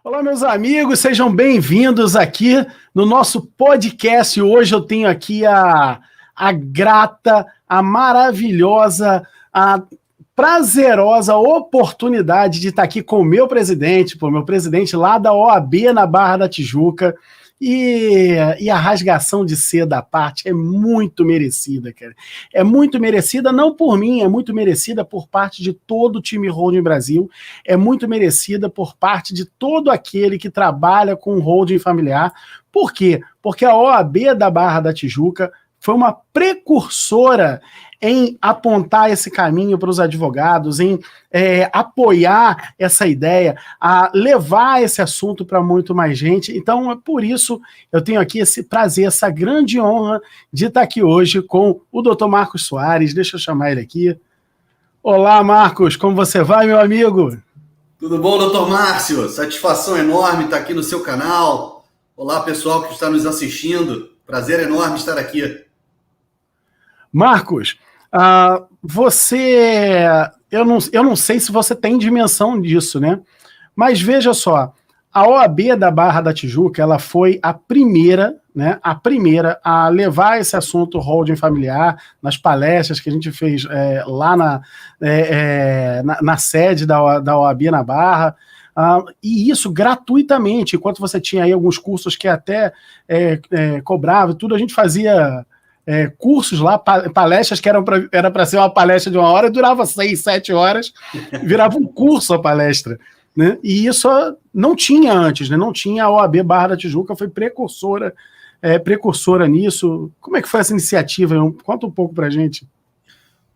Olá, meus amigos, sejam bem-vindos aqui no nosso podcast. Hoje eu tenho aqui a grata, a maravilhosa, a prazerosa oportunidade de estar aqui com o meu presidente, meu presidente lá da OAB na Barra da Tijuca. E a rasgação de seda à parte é muito merecida, cara. É muito merecida, não por mim, é muito merecida por parte de todo o time Holding Brasil, é muito merecida por parte de todo aquele que trabalha com holding familiar. Por quê? Porque a OAB da Barra da Tijuca foi uma precursora em apontar esse caminho para os advogados, em apoiar essa ideia, a levar esse assunto para muito mais gente. Então, por isso, eu tenho aqui esse prazer, essa grande honra de estar aqui hoje com o Dr. Marcos Soares. Deixa eu chamar ele aqui. Olá, Marcos, como você vai, meu amigo? Tudo bom, doutor Márcio? Satisfação enorme estar aqui no seu canal. Olá, pessoal que está nos assistindo. Prazer enorme estar aqui. Marcos, eu não sei se você tem dimensão disso, né? Mas veja só, a OAB da Barra da Tijuca, ela foi a primeira, né? A primeira a levar esse assunto holding familiar nas palestras que a gente fez lá na sede da OAB na Barra. E isso gratuitamente, enquanto você tinha aí alguns cursos que até cobrava e tudo, a gente fazia cursos lá, palestras que era para ser uma palestra de 1 hora, durava 6, 7 horas, virava um curso a palestra, né? E isso não tinha antes, né? Não tinha. A OAB Barra da Tijuca, foi precursora nisso. Como é que foi essa iniciativa? Conta um pouco pra gente.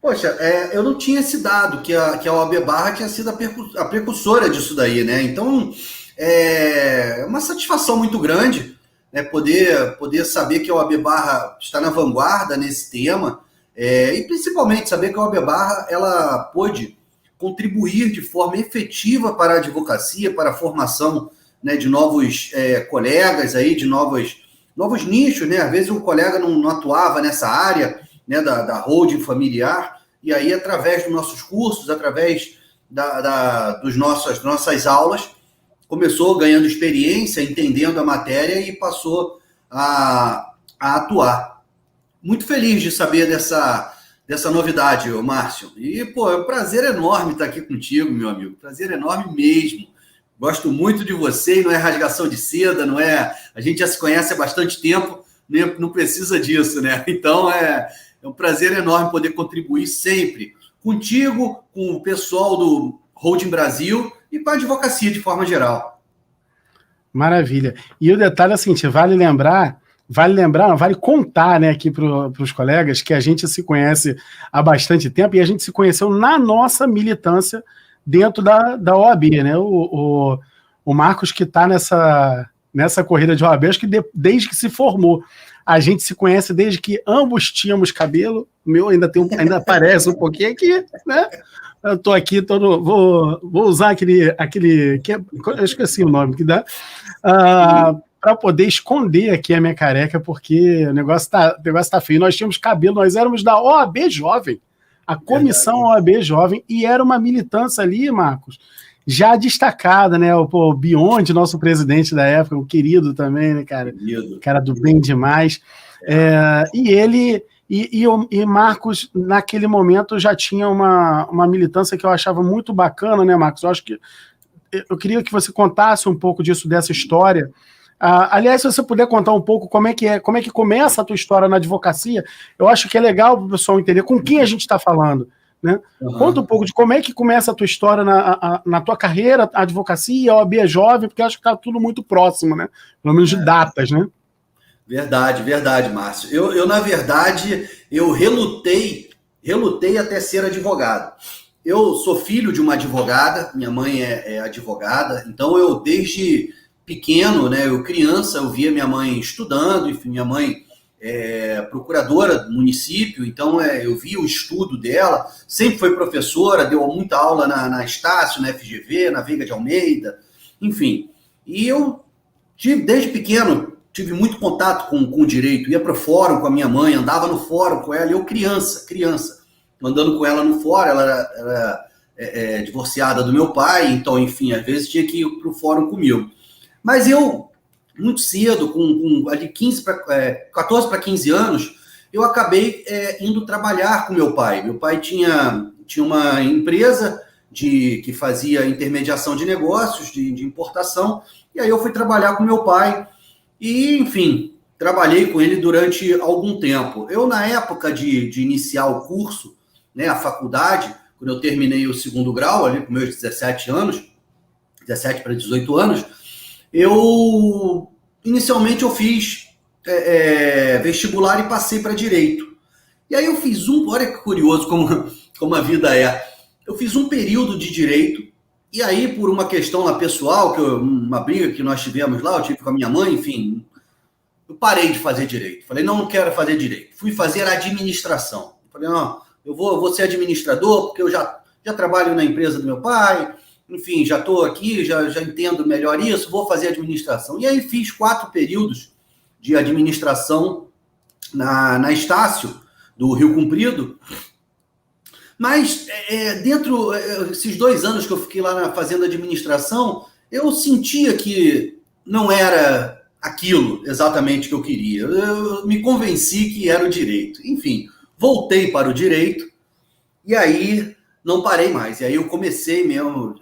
Poxa, eu não tinha esse dado, que a OAB Barra tinha sido a precursora disso daí, né? Então, é uma satisfação muito grande, né, poder saber que a OAB Barra está na vanguarda nesse tema, e principalmente saber que a OAB Barra ela pôde contribuir de forma efetiva para a advocacia, para a formação, né, de novos colegas, aí, de novos nichos, né? Às vezes um colega não atuava nessa área, né, da holding familiar, e aí através dos nossos cursos, através das nossas aulas, começou ganhando experiência, entendendo a matéria e passou a atuar. Muito feliz de saber dessa novidade, Márcio. E, pô, é um prazer enorme estar aqui contigo, meu amigo. Prazer enorme mesmo. Gosto muito de você, e não é rasgação de seda, não é... A gente já se conhece há bastante tempo, não precisa disso, né? Então, é um prazer enorme poder contribuir sempre contigo, com o pessoal do Holding Brasil e com a advocacia de forma geral. Maravilha. E o detalhe é assim, vale contar, né, aqui para os colegas que a gente se conhece há bastante tempo e a gente se conheceu na nossa militância dentro da OAB, né? O Marcos, que está nessa corrida de OAB, acho que desde que se formou. A gente se conhece desde que ambos tínhamos cabelo. O meu ainda aparece um pouquinho aqui, né? Eu tô aqui, vou usar aquele que eu esqueci o nome que dá, para poder esconder aqui a minha careca, porque o negócio tá feio. Nós tínhamos cabelo, nós éramos da OAB Jovem, a comissão OAB Jovem, e era uma militância ali, Marcos, já destacada, né? O Beyond, nosso presidente da época, o querido também, né, cara? Querido. Cara do bem demais. E ele... E Marcos, naquele momento, já tinha uma militância que eu achava muito bacana, né, Marcos? Eu queria que você contasse um pouco dessa história. Aliás, se você puder contar um pouco como é que começa a tua história na advocacia, eu acho que é legal para o pessoal entender com quem a gente está falando, né? Uhum. Conta um pouco de como é que começa a tua história na tua carreira, a advocacia, a OAB Jovem, porque eu acho que está tudo muito próximo, né? Pelo menos de datas, né? Verdade, Márcio. Eu na verdade, eu relutei até ser advogado. Eu sou filho de uma advogada, minha mãe é advogada, então eu desde pequeno, né, criança, eu via minha mãe estudando, enfim, minha mãe é procuradora do município, então eu via o estudo dela, sempre foi professora, deu muita aula na Estácio, na FGV, na Veiga de Almeida, enfim. E eu desde pequeno, tive muito contato com o direito, ia para o fórum com a minha mãe, andava no fórum com ela, eu criança, andando com ela no fórum, ela era divorciada do meu pai, então, enfim, às vezes tinha que ir para o fórum comigo. Mas eu, muito cedo, com ali 14 para 15 anos, eu acabei indo trabalhar com meu pai. Meu pai tinha uma empresa que fazia intermediação de negócios, de importação, e aí eu fui trabalhar com meu pai e, enfim, trabalhei com ele durante algum tempo. Eu, na época de iniciar o curso, né, a faculdade, quando eu terminei o segundo grau, ali com meus 17 anos, 17 para 18 anos, inicialmente eu fiz vestibular e passei para Direito. E aí eu fiz olha que curioso como a vida é. Eu fiz um período de Direito, e aí por uma questão lá pessoal, uma briga que nós tivemos lá, eu tive com a minha mãe, enfim, eu parei de fazer Direito. Falei, não quero fazer Direito. Fui fazer administração. Falei, não, eu vou ser administrador, porque eu já trabalho na empresa do meu pai, enfim, já estou aqui, já entendo melhor isso, vou fazer administração. E aí fiz 4 períodos de administração na Estácio, do Rio Comprido. Mas dentro esses 2 anos que eu fiquei lá fazendo administração, eu sentia que não era aquilo exatamente que eu queria. Eu me convenci que era o Direito. Enfim, voltei para o Direito e aí não parei mais. E aí eu comecei mesmo,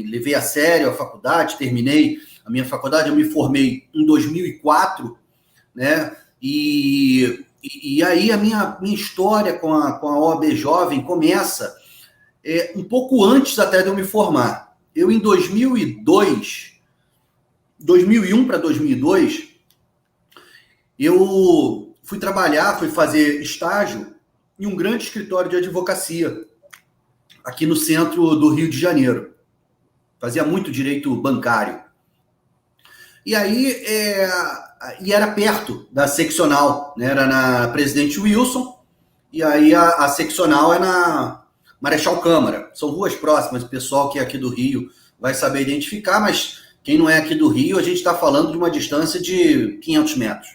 levei a sério a faculdade, terminei a minha faculdade, eu me formei em 2004, né? E aí a minha história com a OAB Jovem começa um pouco antes até de eu me formar. Eu, em 2001 para 2002, eu fui fazer estágio em um grande escritório de advocacia, aqui no centro do Rio de Janeiro. Fazia muito direito bancário. E aí, era perto da seccional, né? Era na Presidente Wilson, e aí a seccional é na Marechal Câmara. São ruas próximas, o pessoal que é aqui do Rio vai saber identificar, mas quem não é aqui do Rio, a gente está falando de uma distância de 500 metros.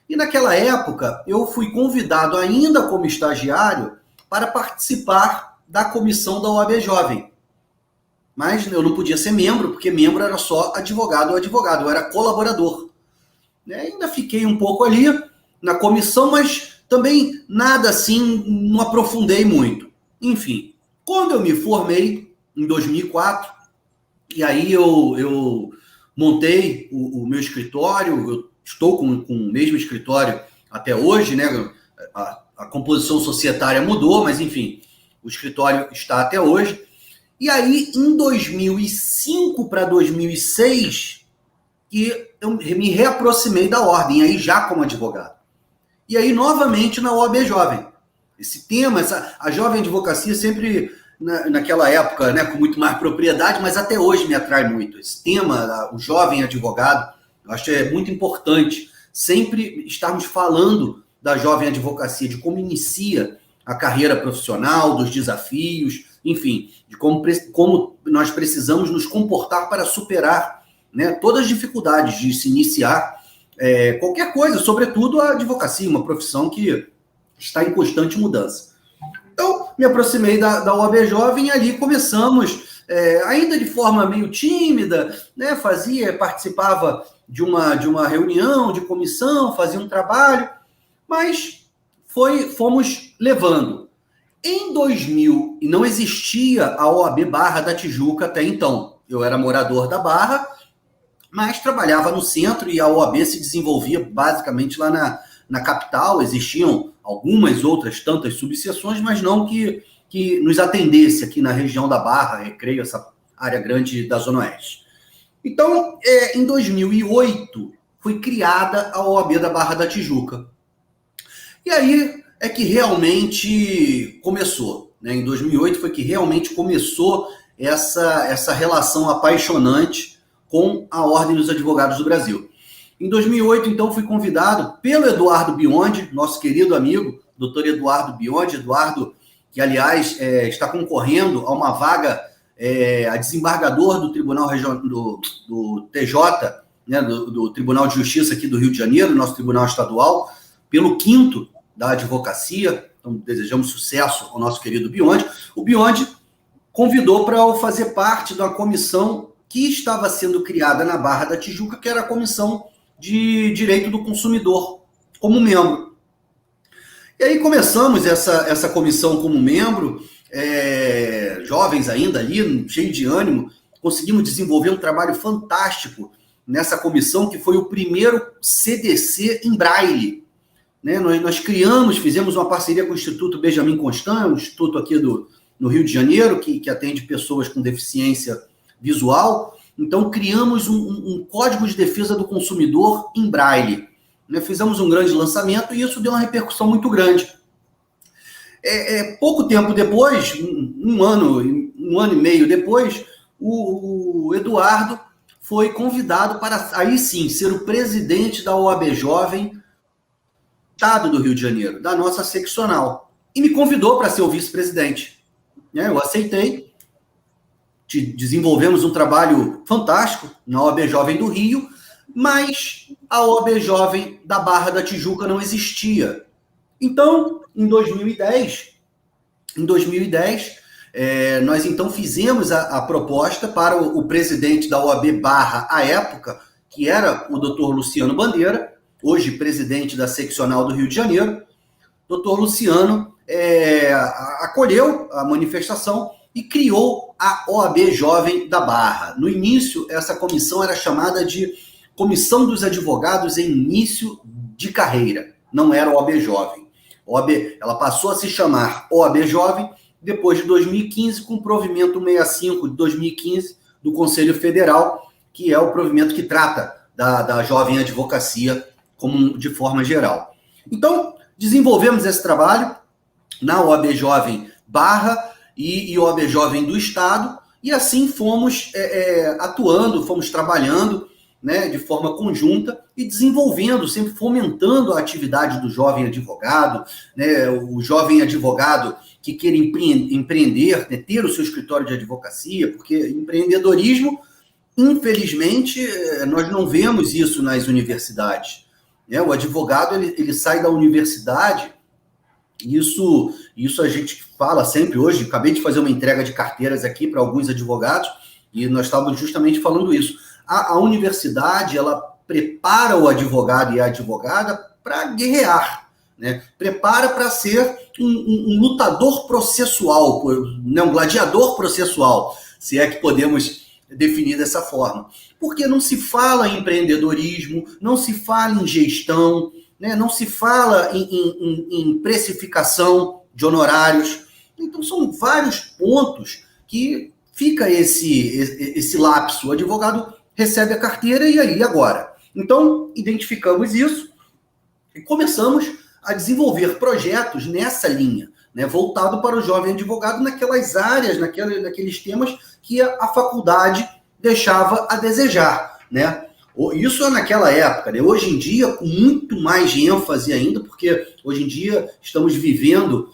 E naquela época, eu fui convidado ainda como estagiário para participar da comissão da OAB Jovem. Mas eu não podia ser membro, porque membro era só advogado ou advogado, eu era colaborador. Ainda fiquei um pouco ali na comissão, mas também nada assim, não aprofundei muito. Enfim, quando eu me formei, em 2004, e aí eu montei o meu escritório, eu estou com o mesmo escritório até hoje, né? A composição societária mudou, mas enfim, o escritório está até hoje. E aí, em 2005 para 2006, que eu me reaproximei da ordem, aí já como advogado. E aí, novamente, na OAB Jovem. Esse tema, a jovem advocacia sempre, naquela época, né, com muito mais propriedade, mas até hoje me atrai muito. Esse tema, o jovem advogado, eu acho que é muito importante sempre estarmos falando da jovem advocacia, de como inicia a carreira profissional, dos desafios, enfim, de como nós precisamos nos comportar para superar, né, todas as dificuldades de se iniciar qualquer coisa, sobretudo a advocacia, uma profissão que está em constante mudança. Então, me aproximei da OAB Jovem e ali começamos, ainda de forma meio tímida, né, participava de uma reunião, de comissão, fazia um trabalho, mas fomos levando. Em 2000, não existia a OAB Barra da Tijuca até então. Eu era morador da Barra, mas trabalhava no centro e a OAB se desenvolvia basicamente lá na capital. Existiam algumas outras tantas subseções, mas não que nos atendesse aqui na região da Barra, Recreio, essa área grande da Zona Oeste. Então, em 2008, foi criada a OAB da Barra da Tijuca. E aí é que realmente começou, né? Em 2008 foi que realmente começou essa relação apaixonante com a Ordem dos Advogados do Brasil. Em 2008, então, fui convidado pelo Eduardo Biondi, nosso querido amigo, doutor Eduardo Biondi, que, aliás, está concorrendo a uma vaga a desembargador do Tribunal do TJ, né, do Tribunal de Justiça aqui do Rio de Janeiro, nosso Tribunal Estadual, pelo 5º da advocacia. Então, desejamos sucesso ao nosso querido Biondi. O Biondi convidou para eu fazer parte da comissão que estava sendo criada na Barra da Tijuca, que era a Comissão de Direito do Consumidor, como membro. E aí começamos essa comissão como membro, jovens ainda ali, cheio de ânimo, conseguimos desenvolver um trabalho fantástico nessa comissão, que foi o primeiro CDC em Braille. Né? Nós fizemos uma parceria com o Instituto Benjamin Constant, um instituto aqui no Rio de Janeiro, que atende pessoas com deficiência visual. Então, criamos um código de defesa do consumidor em Braille. Né? Fizemos um grande lançamento e isso deu uma repercussão muito grande. Pouco tempo depois, um ano e meio depois, o Eduardo foi convidado para, aí sim, ser o presidente da OAB Jovem Estado do Rio de Janeiro, da nossa seccional. E me convidou para ser o vice-presidente. Eu aceitei. Desenvolvemos um trabalho fantástico na OAB Jovem do Rio, mas a OAB Jovem da Barra da Tijuca não existia. Então, em 2010, nós então fizemos a proposta para o presidente da OAB Barra, à época, que era o doutor Luciano Bandeira, hoje presidente da seccional do Rio de Janeiro. Doutor Luciano acolheu a manifestação e criou a OAB Jovem da Barra. No início, essa comissão era chamada de Comissão dos Advogados em Início de Carreira. Não era OAB Jovem. Ela passou a se chamar OAB Jovem depois de 2015, com o provimento 65 de 2015 do Conselho Federal, que é o provimento que trata da jovem advocacia de forma geral. Então, desenvolvemos esse trabalho na OAB Jovem Barra e OAB Jovem do Estado, e assim fomos atuando, fomos trabalhando, né, de forma conjunta e desenvolvendo, sempre fomentando a atividade do jovem advogado, né, o jovem advogado que queira empreender, né, ter o seu escritório de advocacia, porque empreendedorismo, infelizmente, nós não vemos isso nas universidades. Né? O advogado ele sai da universidade, isso a gente fala sempre hoje. Acabei de fazer uma entrega de carteiras aqui para alguns advogados e nós estávamos justamente falando isso. A universidade, ela prepara o advogado e a advogada para guerrear, né? Prepara para ser um lutador processual, né? Um gladiador processual, se é que podemos definir dessa forma. Porque não se fala em empreendedorismo, não se fala em gestão, né? Não se fala em precificação de honorários. Então, são vários pontos que fica esse lapso. O advogado recebe a carteira e aí, agora? Então, identificamos isso e começamos a desenvolver projetos nessa linha, né, voltado para o jovem advogado naquelas áreas, naqueles temas que a faculdade deixava a desejar, né? Isso naquela época, né? Hoje em dia, com muito mais ênfase ainda, porque hoje em dia estamos vivendo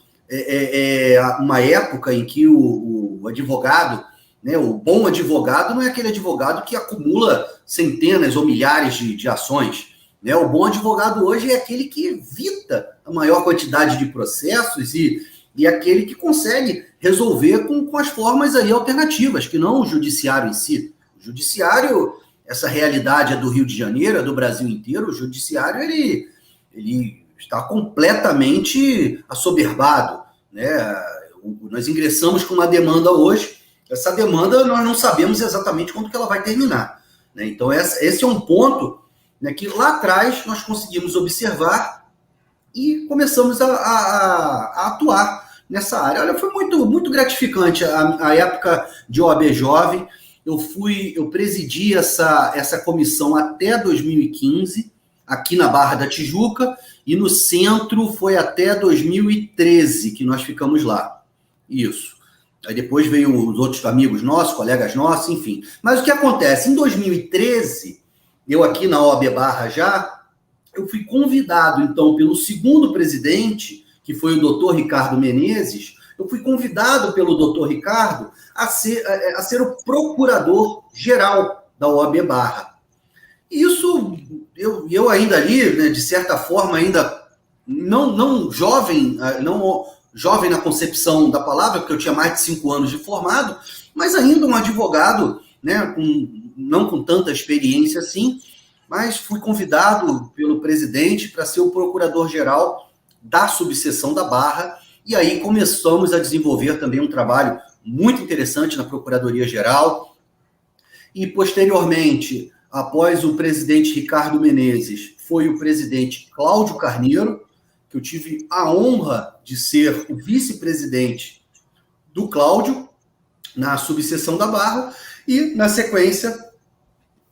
uma época em que o advogado, né, o bom advogado não é aquele advogado que acumula centenas ou milhares de ações. Né? O bom advogado hoje é aquele que evita a maior quantidade de processos e aquele que consegue resolver com as formas aí alternativas, que não o judiciário em si. O judiciário, essa realidade é do Rio de Janeiro, é do Brasil inteiro. O judiciário ele está completamente assoberbado. Né? Nós ingressamos com uma demanda hoje. Essa demanda nós não sabemos exatamente quando que ela vai terminar. Né? Então, esse é um ponto, né, que lá atrás nós conseguimos observar e começamos a atuar nessa área. Olha, foi muito, muito gratificante a época de OAB Jovem. Eu presidi essa comissão até 2015, aqui na Barra da Tijuca, e no centro foi até 2013 que nós ficamos lá. Isso. Aí depois veio os outros amigos nossos, colegas nossos, enfim. Mas o que acontece? Em 2013, eu aqui na OAB Barra eu fui convidado, então, pelo segundo presidente, que foi o doutor Ricardo Menezes. Eu fui convidado pelo doutor Ricardo a ser o procurador-geral da OAB Barra. Isso, eu ainda ali, né, de certa forma, ainda não jovem, não jovem na concepção da palavra, porque eu tinha mais de 5 anos de formado, mas ainda um advogado, né, não com tanta experiência assim, mas fui convidado pelo presidente para ser o procurador-geral da subseção da Barra, e aí começamos a desenvolver também um trabalho muito interessante na Procuradoria-Geral, e posteriormente, após o presidente Ricardo Menezes, foi o presidente Cláudio Carneiro, que eu tive a honra de ser o vice-presidente do Cláudio, na subseção da Barra, e, na sequência,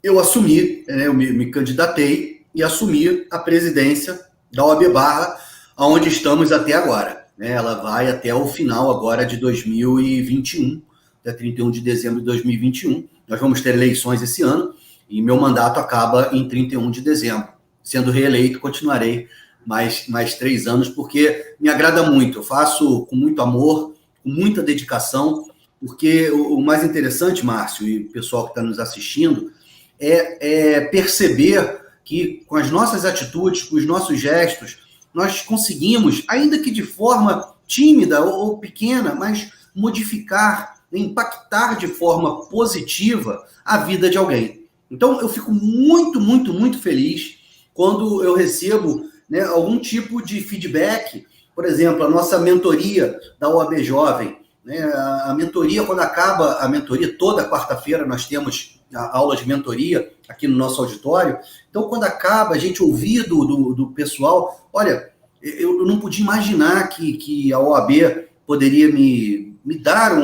eu assumi, eu me candidatei e assumi a presidência da OAB Barra, onde estamos até agora. Ela vai até o final agora de 2021, até 31 de dezembro de 2021. Nós vamos ter eleições esse ano, e meu mandato acaba em 31 de dezembro. Sendo reeleito, continuarei mais 3 anos, porque me agrada muito. Eu faço com muito amor, com muita dedicação, porque o mais interessante, Márcio, e o pessoal que está nos assistindo, é perceber que com as nossas atitudes, com os nossos gestos, nós conseguimos, ainda que de forma tímida ou pequena, mas modificar, impactar de forma positiva a vida de alguém. Então, eu fico muito, muito, muito feliz quando eu recebo, né, algum tipo de feedback. Por exemplo, a nossa mentoria da OAB Jovem, né, a mentoria, quando acaba a mentoria, toda quarta-feira nós temos aulas de mentoria aqui no nosso auditório. Então, quando acaba, a gente ouvir do pessoal, olha, eu não podia imaginar que a OAB poderia me dar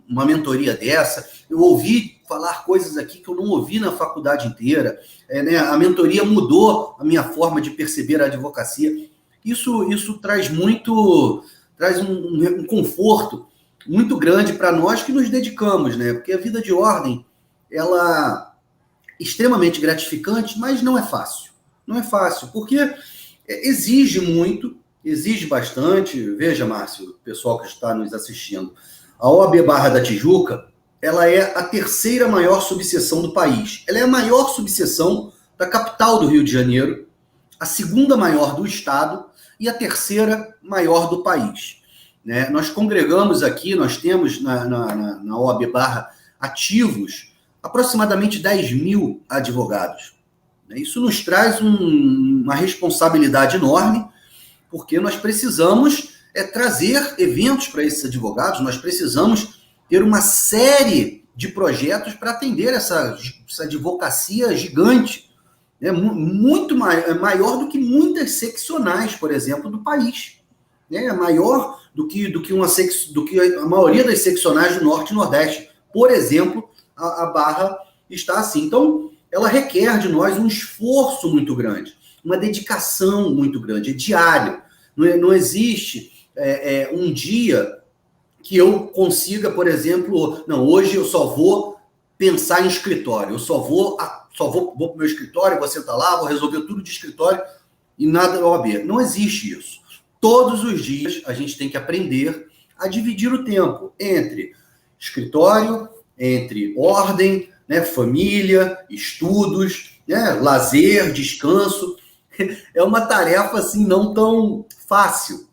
uma mentoria dessa. Eu ouvi falar coisas aqui que eu não ouvi na faculdade inteira. Né, a mentoria mudou a minha forma de perceber a advocacia. Isso traz um conforto muito grande para nós que nos dedicamos, né? Porque a vida de ordem, ela é extremamente gratificante, mas não é fácil. Não é fácil, porque exige muito, exige bastante. Veja, Márcio, o pessoal que está nos assistindo, a OAB Barra da Tijuca, ela é a 3ª maior subseção do país. Ela é a maior subseção da capital do Rio de Janeiro, a 2ª maior do estado e a 3ª maior do país. Né? Nós congregamos aqui, nós temos na OAB Barra ativos aproximadamente 10.000 advogados. Isso nos traz uma responsabilidade enorme, porque nós precisamos trazer eventos para esses advogados, nós precisamos ter uma série de projetos para atender essa advocacia gigante, né? Muito maior do que muitas seccionais, por exemplo, do país. É maior do que a maioria das seccionais do Norte e Nordeste. Por exemplo, a Barra está assim. Então, ela requer de nós um esforço muito grande, uma dedicação muito grande, é diário. Não existe um dia que eu consiga, por exemplo, não, hoje eu só vou pensar em escritório, eu só vou para o meu escritório, vou sentar lá, vou resolver tudo de escritório e nada OAB. Não existe isso. Todos os dias a gente tem que aprender a dividir o tempo entre escritório, entre ordem, né, família, estudos, né, lazer, descanso. É uma tarefa assim não tão fácil,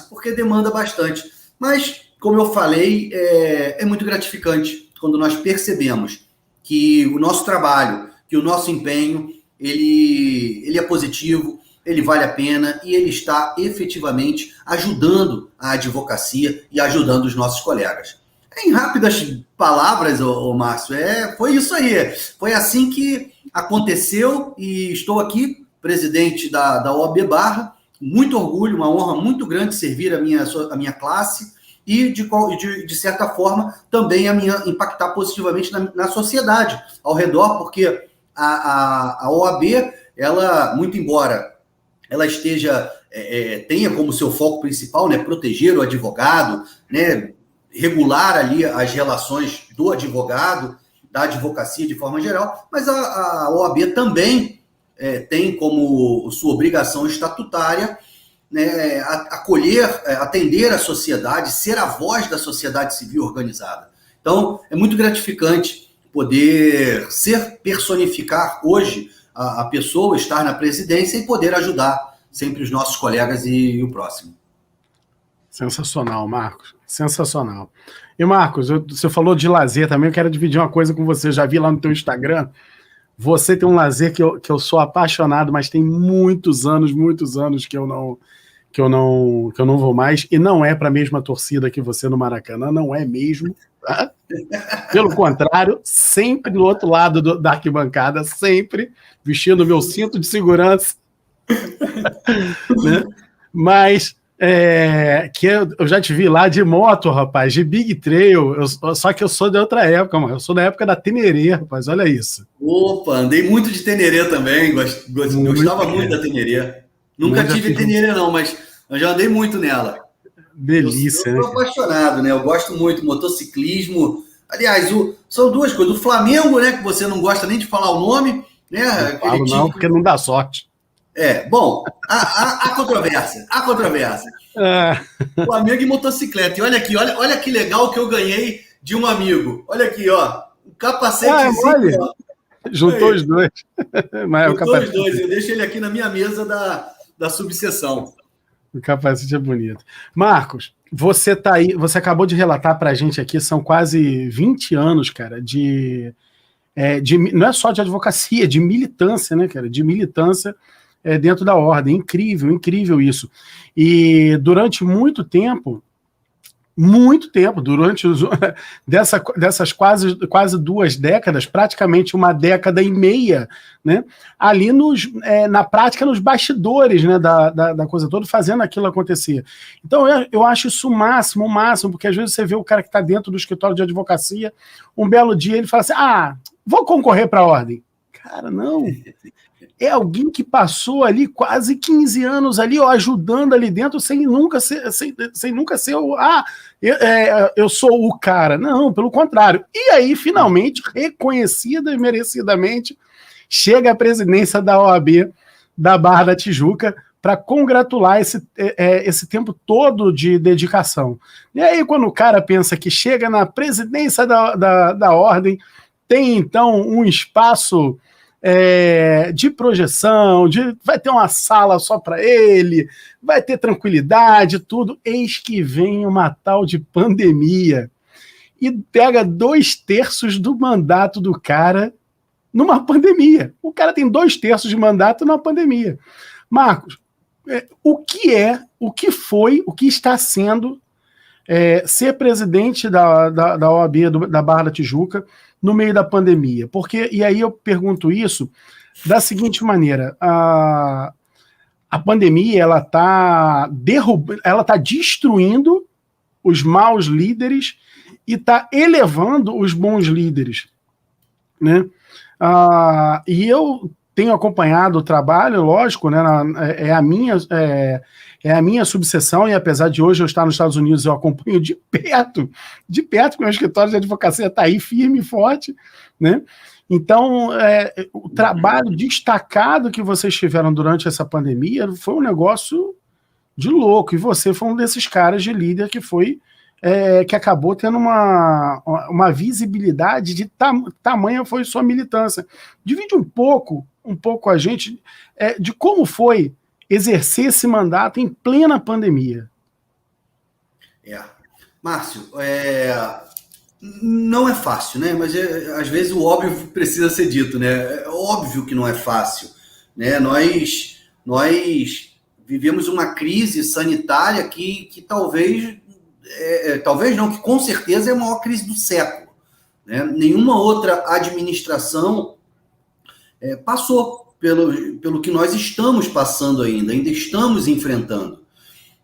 porque demanda bastante. Mas, como eu falei, é muito gratificante quando nós percebemos que o nosso trabalho, que o nosso empenho, ele é positivo, ele vale a pena e ele está efetivamente ajudando a advocacia e ajudando os nossos colegas. Em rápidas palavras, Márcio, foi isso aí. Foi assim que aconteceu e estou aqui, presidente da OAB Barra, muito orgulho, uma honra muito grande servir a minha classe e, de certa forma, também impactar positivamente na sociedade ao redor, porque a OAB, ela, muito embora ela tenha como seu foco principal, né, proteger o advogado, né, regular ali as relações do advogado, da advocacia de forma geral, mas a OAB também tem como sua obrigação estatutária, né, atender a sociedade, ser a voz da sociedade civil organizada. Então, é muito gratificante poder personificar hoje a pessoa, estar na presidência e poder ajudar sempre os nossos colegas e o próximo. Sensacional, Marcos. Sensacional. E, Marcos, você falou de lazer também, eu quero dividir uma coisa com você. Eu já vi lá no teu Instagram. Você tem um lazer que eu sou apaixonado, mas tem muitos anos que eu não vou mais. E não é para a mesma torcida que você no Maracanã, não é mesmo. Tá? Pelo contrário, sempre do outro lado da arquibancada, sempre vestindo o meu cinto de segurança. Né? Mas que eu já te vi lá de moto, rapaz, de Big Trail, só que eu sou de outra época, mano. Eu sou da época da Tenerê, rapaz, olha isso. Opa, andei muito de Tenerê também, gostava muito da Tenerê. Nunca tive Tenerê não, mas eu já andei muito nela. Delícia, eu sou apaixonado, né? Eu gosto muito de motociclismo. Aliás, são duas coisas. O Flamengo, né, que você não gosta nem de falar o nome, né? Não falo não, porque não dá sorte. Bom, há controvérsia. Há controvérsia. Flamengo e motocicleta. E olha aqui, olha que legal que eu ganhei de um amigo. Olha aqui, ó. O capacetezinho. Juntou os dois. Mas juntou os dois. Eu deixo ele aqui na minha mesa da subseção. O capacete é bonito. Marcos, você tá aí, você acabou de relatar pra gente aqui, são quase 20 anos, cara, não é só de advocacia, de militância, né, cara? De militância dentro da ordem. Incrível, incrível isso. E durante muito tempo, durante dessas quase 2 décadas, praticamente 1,5 décadas, né, ali na prática, nos bastidores, né, da coisa toda, fazendo aquilo acontecer. Então, eu acho isso o máximo, porque às vezes você vê o cara que está dentro do escritório de advocacia, um belo dia ele fala assim, vou concorrer para a ordem. Cara, não... É alguém que passou ali quase 15 anos ali, ó, ajudando ali dentro, sem nunca ser eu sou o cara. Não, pelo contrário. E aí, finalmente, reconhecida e merecidamente, chega a presidência da OAB da Barra da Tijuca para congratular esse tempo todo de dedicação. E aí, quando o cara pensa que chega na presidência da ordem, tem, então, um espaço... de projeção, vai ter uma sala só para ele, vai ter tranquilidade, tudo. Eis que vem uma tal de pandemia e pega 2/3 do mandato do cara numa pandemia. O cara tem 2/3 de mandato numa pandemia. Marcos, o que foi, o que está sendo ser presidente da OAB da Barra da Tijuca no meio da pandemia? Porque, e aí eu pergunto isso da seguinte maneira, a pandemia ela tá destruindo os maus líderes e está elevando os bons líderes, né? E eu tenho acompanhado o trabalho, lógico, né? É a minha subseção, e apesar de hoje eu estar nos Estados Unidos, eu acompanho de perto, porque o meu escritório de advocacia está aí firme e forte, né? Então, o trabalho destacado que vocês tiveram durante essa pandemia foi um negócio de louco, e você foi um desses caras de líder que acabou tendo uma visibilidade de tamanha foi sua militância. Divide um pouco a gente de como foi exercer esse mandato em plena pandemia. Márcio, não é fácil, né? Mas às vezes o óbvio precisa ser dito, né? É óbvio que não é fácil, né? Nós vivemos uma crise sanitária que talvez não, que com certeza é a maior crise do século, né? Nenhuma outra administração passou pelo que nós estamos passando ainda estamos enfrentando,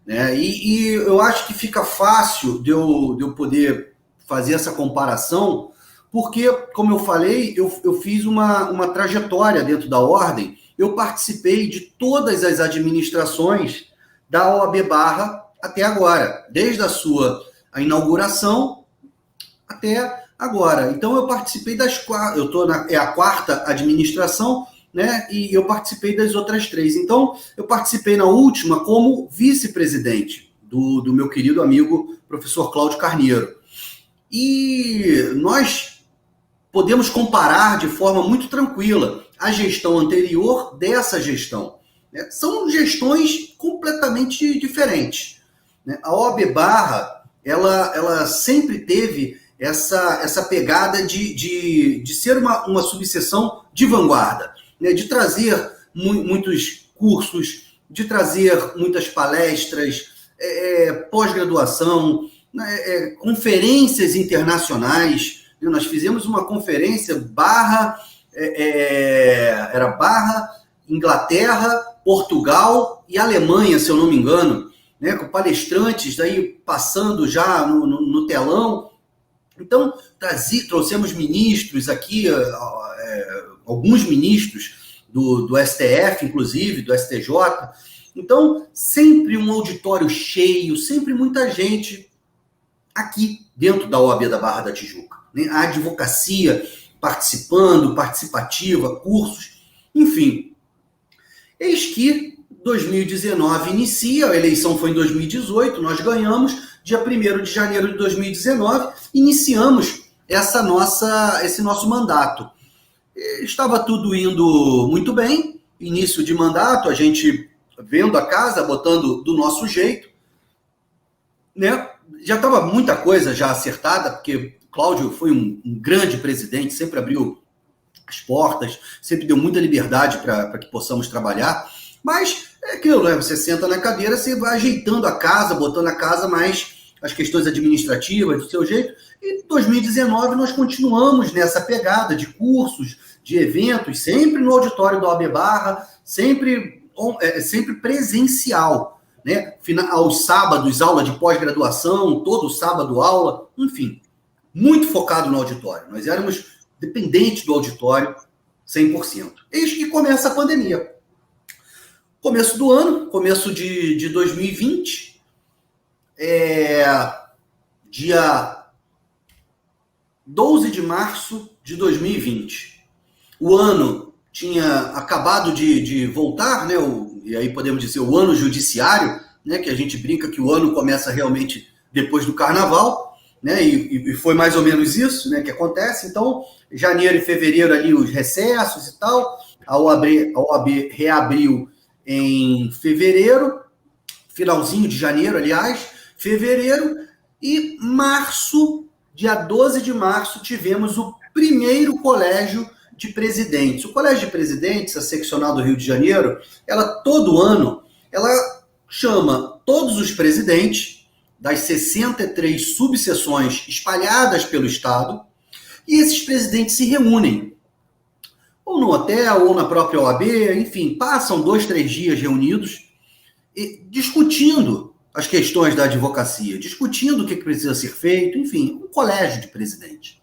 né? E eu acho que fica fácil de eu poder fazer essa comparação, porque, como eu falei, eu fiz uma trajetória dentro da ordem, eu participei de todas as administrações da OAB Barra até agora, desde a inauguração até agora. Então, eu participei é a 4ª administração, né? E eu participei das outras 3. Então, eu participei na última como vice-presidente do meu querido amigo professor Cláudio Carneiro. E nós podemos comparar de forma muito tranquila a gestão anterior dessa gestão, né? São gestões completamente diferentes, né? A OAB Barra, ela sempre teve essa pegada de ser uma subseção de vanguarda, né? De trazer muitos cursos, de trazer muitas palestras, pós-graduação, né? Conferências internacionais. Nós fizemos uma conferência era Barra, Inglaterra, Portugal e Alemanha, se eu não me engano, né? Com palestrantes daí passando já no telão. Então, trouxemos ministros aqui, alguns ministros do STF, inclusive, do STJ. Então, sempre um auditório cheio, sempre muita gente aqui dentro da OAB da Barra da Tijuca, né? A advocacia participativa, cursos, enfim. Eis que 2019 inicia, a eleição foi em 2018, nós ganhamos, dia 1º de janeiro de 2019, iniciamos esse nosso mandato. Estava tudo indo muito bem, início de mandato, a gente vendo a casa, botando do nosso jeito, né? Já estava muita coisa já acertada, porque Cláudio foi um grande presidente, sempre abriu as portas, sempre deu muita liberdade para que possamos trabalhar, mas é aquilo, né? Você senta na cadeira, você vai ajeitando a casa, botando a casa mais as questões administrativas do seu jeito, e em 2019 nós continuamos nessa pegada de cursos, de eventos, sempre no auditório da OAB Barra, sempre presencial, né? Aos sábados, aula de pós-graduação, todo sábado aula, enfim, muito focado no auditório. Nós éramos dependentes do auditório 100%. Eis que começa a pandemia. Começo do ano, começo de 2020, dia 12 de março de 2020. O ano tinha acabado de voltar, né? E aí podemos dizer o ano judiciário, né? Que a gente brinca que o ano começa realmente depois do carnaval, né? E foi mais ou menos isso, né, que acontece. Então, janeiro e fevereiro ali os recessos e tal, a OAB reabriu em fevereiro, finalzinho de janeiro, aliás, fevereiro, e março, dia 12 de março, tivemos o primeiro colégio de presidentes. O colégio de presidentes, a seccional do Rio de Janeiro, ela todo ano, ela chama todos os presidentes das 63 subseções espalhadas pelo estado, e esses presidentes se reúnem, ou no hotel, ou na própria OAB, enfim, passam 2, 3 dias reunidos, discutindo as questões da advocacia, discutindo o que precisa ser feito, enfim, um colégio de presidente.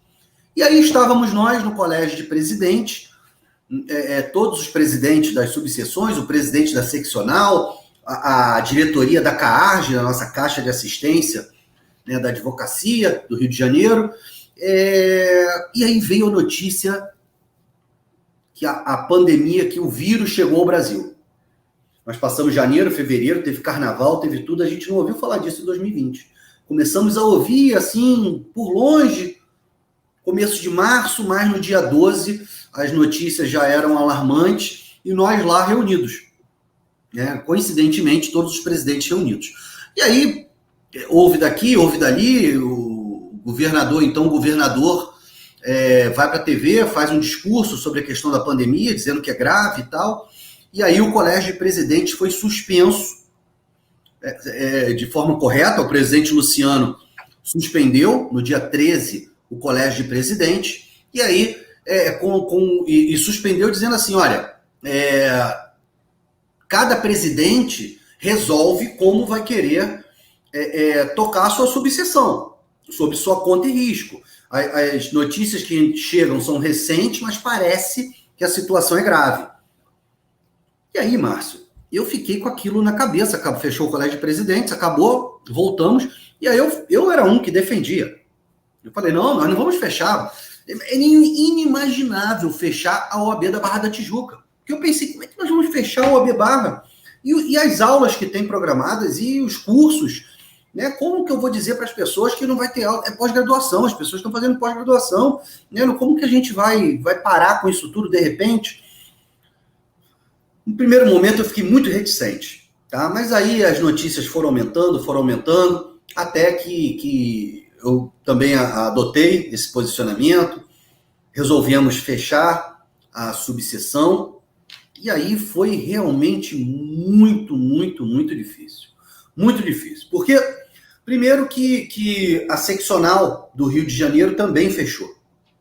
E aí estávamos nós no colégio de presidente, todos os presidentes das subseções, o presidente da seccional, a diretoria da CAARG, da nossa Caixa de Assistência, né, da Advocacia do Rio de Janeiro, e aí veio a notícia que a pandemia, que o vírus chegou ao Brasil. Nós passamos janeiro, fevereiro, teve carnaval, teve tudo, a gente não ouviu falar disso em 2020. Começamos a ouvir, assim, por longe, começo de março, mas no dia 12, as notícias já eram alarmantes, e nós lá reunidos, né? Coincidentemente, todos os presidentes reunidos. E aí, houve daqui, houve dali, o governador vai para a TV, faz um discurso sobre a questão da pandemia, dizendo que é grave e tal, e aí o colégio de presidentes foi suspenso de forma correta. O presidente Luciano suspendeu no dia 13 o colégio de presidentes, e aí suspendeu dizendo assim, olha, cada presidente resolve como vai querer tocar a sua subseção, sob sua conta e risco. As notícias que chegam são recentes, mas parece que a situação é grave. E aí, Márcio, eu fiquei com aquilo na cabeça. Fechou o colégio de presidentes, acabou, voltamos, e aí eu era um que defendia. Eu falei, não, nós não vamos fechar. É inimaginável fechar a OAB da Barra da Tijuca. Porque eu pensei, como é que nós vamos fechar a OAB Barra? E as aulas que tem programadas e os cursos, né? Como que eu vou dizer para as pessoas que não vai ter aula? É pós-graduação, as pessoas estão fazendo pós-graduação, né? Como que a gente vai parar com isso tudo de repente? No primeiro momento eu fiquei muito reticente. tá? Mas aí as notícias foram aumentando, até que eu também adotei esse posicionamento, resolvemos fechar a subseção, e aí foi realmente muito, muito, muito difícil. Muito difícil. Porque, primeiro que a seccional do Rio de Janeiro também fechou,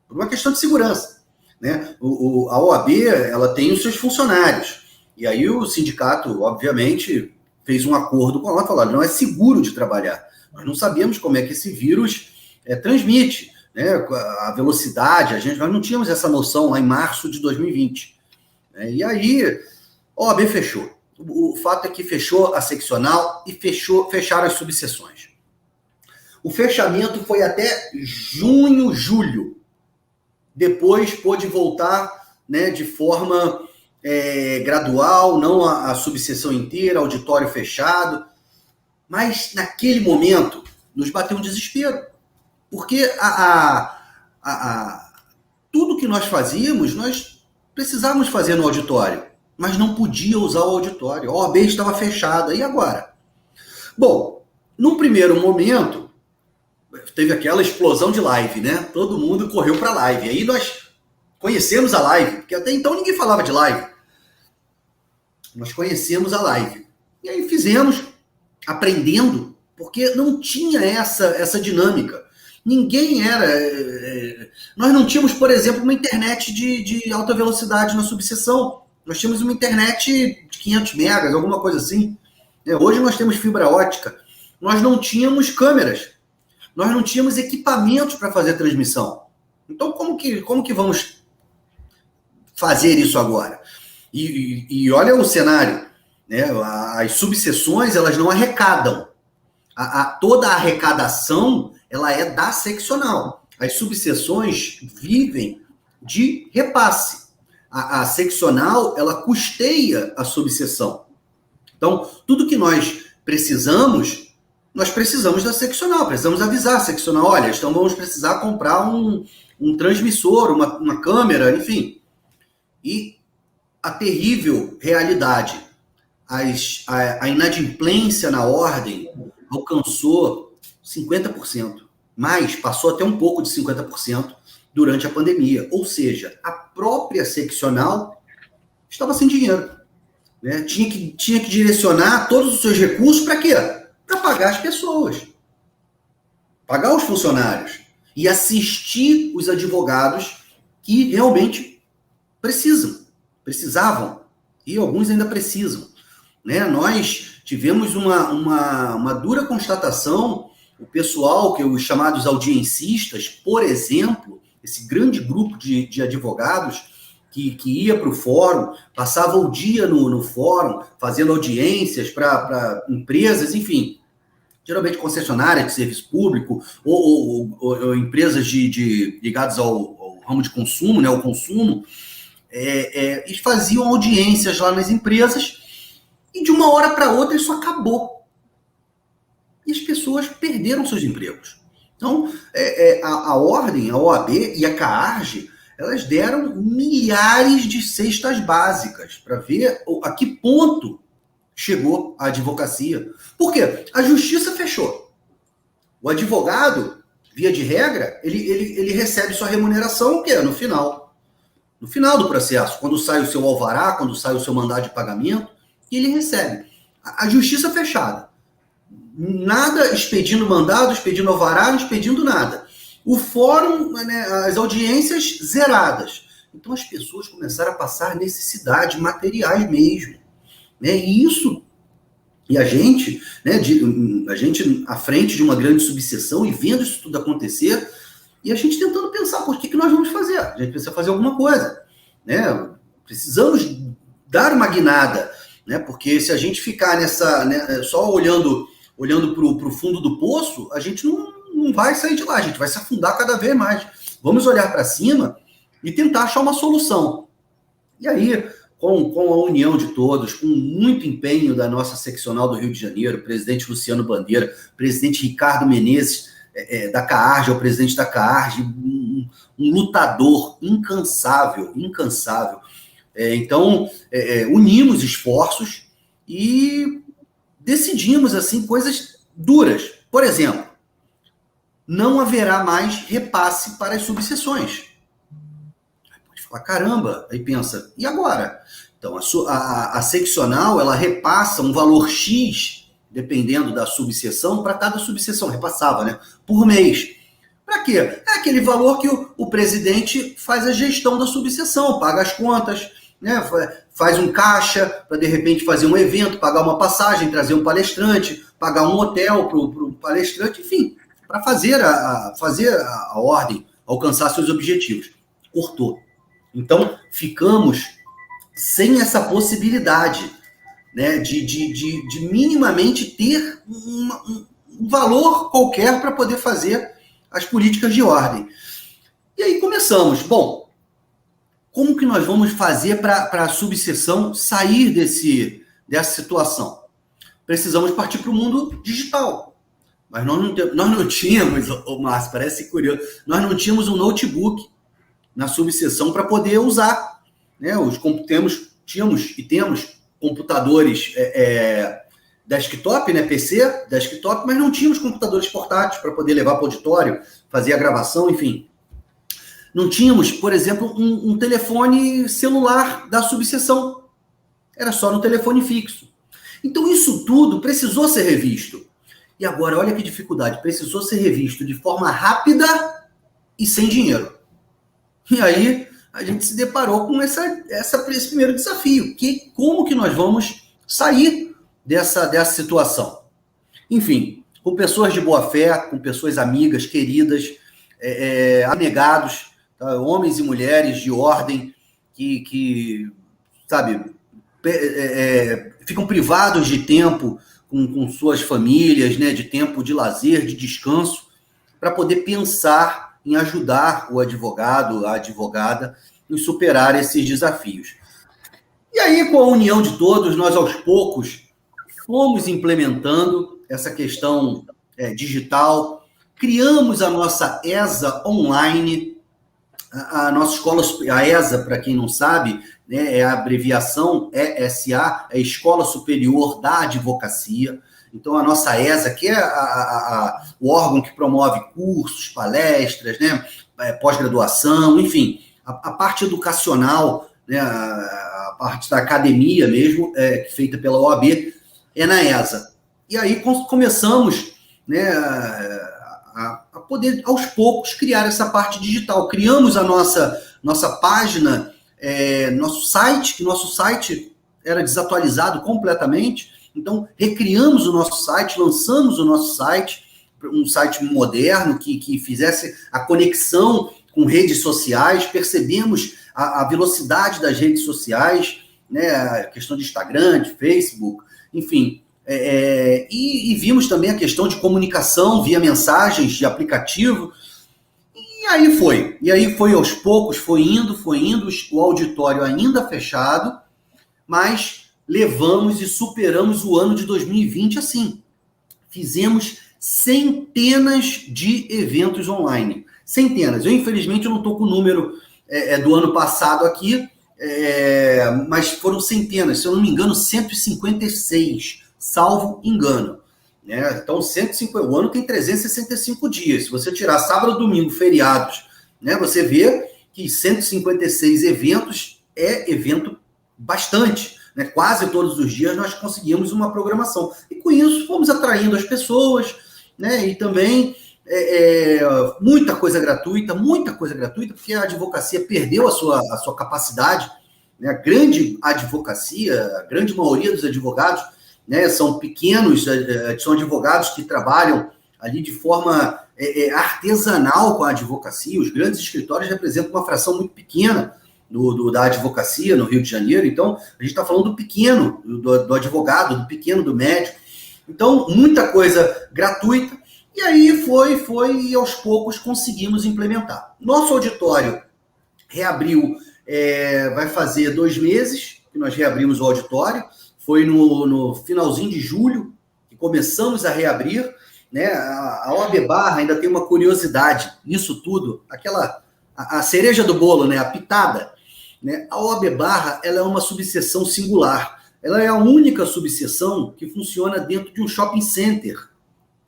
por uma questão de segurança, né? A OAB, ela tem os seus funcionários, e aí o sindicato, obviamente, fez um acordo com ela, falando, não é seguro de trabalhar. Nós não sabemos como é que esse vírus transmite, né? A velocidade, nós não tínhamos essa noção lá em março de 2020. Né? E aí, a OAB fechou. O fato é que fechou a seccional e fecharam as subseções. O fechamento foi até junho, julho. Depois pôde voltar, né, de forma gradual, não a subseção inteira, auditório fechado. Mas naquele momento nos bateu um desespero. Porque tudo que nós fazíamos, nós precisávamos fazer no auditório, mas não podia usar o auditório. A OAB estava fechada. E agora? Bom, num primeiro momento, teve aquela explosão de live, né? Todo mundo correu para a live. Aí nós conhecemos a live, porque até então ninguém falava de live. Nós conhecemos a live. E aí fizemos, aprendendo, porque não tinha essa dinâmica. Ninguém era... Nós não tínhamos, por exemplo, uma internet de alta velocidade na subseção. Nós tínhamos uma internet de 500 megas, alguma coisa assim. Hoje nós temos fibra ótica. Nós não tínhamos câmeras. Nós não tínhamos equipamentos para fazer transmissão. Então, como que vamos fazer isso agora? E olha o cenário, né? As subseções, elas não arrecadam. Toda a arrecadação, ela é da seccional. As subseções vivem de repasse. A seccional, ela custeia a subseção. Então, tudo que nós precisamos da seccional. Precisamos avisar a seccional, olha, então vamos precisar comprar um transmissor, uma câmera, enfim. E a terrível realidade, a inadimplência na ordem alcançou 50%, mas passou até um pouco de 50% durante a pandemia. Ou seja, a própria seccional estava sem dinheiro. Né? Tinha que direcionar todos os seus recursos para quê? Para pagar as pessoas, pagar os funcionários e assistir os advogados que realmente precisavam, e alguns ainda precisam. Né? Nós tivemos uma dura constatação, o pessoal, que os chamados audiencistas, por exemplo, esse grande grupo de advogados que ia para o fórum, passava o dia no fórum, fazendo audiências para empresas, enfim, geralmente concessionárias de serviço público ou empresas ligadas ao ramo de consumo, né, ao consumo, eles faziam audiências lá nas empresas e de uma hora para outra isso acabou. E as pessoas perderam seus empregos. Então, a Ordem, a OAB e a CAARG, elas deram milhares de cestas básicas para ver a que ponto chegou a advocacia. Por quê? A justiça fechou. O advogado, via de regra, ele recebe sua remuneração o quê? No final. No final do processo, quando sai o seu alvará, quando sai o seu mandado de pagamento, ele recebe. A justiça fechada. Nada expedindo mandado, expedindo alvará, não expedindo nada. O fórum, né, as audiências zeradas. Então as pessoas começaram a passar necessidades materiais mesmo. Né? E a gente, né, a gente à frente de uma grande subseção e vendo isso tudo acontecer, e a gente tentando pensar, por que nós vamos fazer? A gente precisa fazer alguma coisa. Né? Precisamos dar uma guinada, né? Porque se a gente ficar nessa, né, só olhando para o fundo do poço, a gente não vai sair de lá, a gente vai se afundar cada vez mais. Vamos olhar para cima e tentar achar uma solução. E aí, com a união de todos, com muito empenho da nossa seccional do Rio de Janeiro, presidente Luciano Bandeira, presidente Ricardo Menezes, da CAARG, é o presidente da CAARG, um lutador incansável. Então, unimos esforços e decidimos, assim, coisas duras. Por exemplo, não haverá mais repasse para as subseções. Pode falar, caramba, aí pensa, e agora? Então, a seccional, ela repassa um valor X, dependendo da subseção, para cada subseção, repassava, né? Por mês. Para quê? É aquele valor que o presidente faz a gestão da subseção, paga as contas, né? Faz um caixa para, de repente, fazer um evento, pagar uma passagem, trazer um palestrante, pagar um hotel para o palestrante, enfim, para fazer a ordem, alcançar seus objetivos. Cortou. Então, ficamos sem essa possibilidade, né, de minimamente ter um valor qualquer para poder fazer as políticas de ordem. E aí começamos. Bom, como que nós vamos fazer para a subseção sair dessa situação? Precisamos partir para o mundo digital. Mas nós não tínhamos, Márcio, parece curioso, nós não tínhamos um notebook na subseção para poder usar. Né? Tínhamos e temos computadores desktop, né? PC, desktop, mas não tínhamos computadores portáteis para poder levar para o auditório, fazer a gravação, enfim. Não tínhamos, por exemplo, um telefone celular da subseção. Era só no telefone fixo. Então, isso tudo precisou ser revisto. E agora, olha que dificuldade. Precisou ser revisto de forma rápida e sem dinheiro. E aí, a gente se deparou com esse primeiro desafio. Como que nós vamos sair dessa situação? Enfim, com pessoas de boa fé, com pessoas amigas, queridas, abnegados, tá? Homens e mulheres de ordem que sabe, ficam privados de tempo com suas famílias, né, de tempo de lazer, de descanso, para poder pensar em ajudar o advogado, a advogada, em superar esses desafios. E aí, com a união de todos, nós aos poucos fomos implementando essa questão digital, criamos a nossa ESA online, a nossa escola, a ESA, para quem não sabe, né, é a abreviação ESA, é a Escola Superior da Advocacia. Então, a nossa ESA, que é o órgão que promove cursos, palestras, né, pós-graduação, enfim, a parte educacional, né, a parte da academia mesmo, feita pela OAB, é na ESA. E aí começamos, né, a poder, aos poucos, criar essa parte digital. Criamos a nossa página, nosso site era desatualizado completamente, então recriamos o nosso site, lançamos o nosso site, um site moderno que fizesse a conexão com redes sociais, percebemos a velocidade das redes sociais, né, a questão de Instagram, de Facebook, enfim, e vimos também a questão de comunicação via mensagens de aplicativo, e aí foi aos poucos, foi indo, o auditório ainda fechado, mas levamos e superamos o ano de 2020 assim. Fizemos centenas de eventos online. Centenas. Eu, infelizmente, não estou com o número do ano passado aqui, mas foram centenas. Se eu não me engano, 156, salvo engano. Né? Então, 150, o ano tem 365 dias. Se você tirar sábado, domingo, feriados, né, você vê que 156 eventos é evento bastante. Né? Quase todos os dias nós conseguimos uma programação. E com isso fomos atraindo as pessoas, né? E também muita coisa gratuita, porque a advocacia perdeu a sua capacidade. Né? A grande advocacia, a grande maioria dos advogados, né, são pequenos, são advogados que trabalham ali de forma artesanal com a advocacia. Os grandes escritórios representam uma fração muito pequena da advocacia no Rio de Janeiro. Então, a gente está falando do pequeno, do advogado, do pequeno, do médio. Então, muita coisa gratuita. E aí e aos poucos conseguimos implementar. Nosso auditório reabriu, vai fazer 2 meses que nós reabrimos o auditório. Foi no finalzinho de julho que começamos a reabrir. Né? A OAB Barra ainda tem uma curiosidade nisso tudo, a cereja do bolo, né? A pitada. Né? A OAB Barra ela é uma subseção singular. ela é a única subseção que funciona dentro de um shopping center,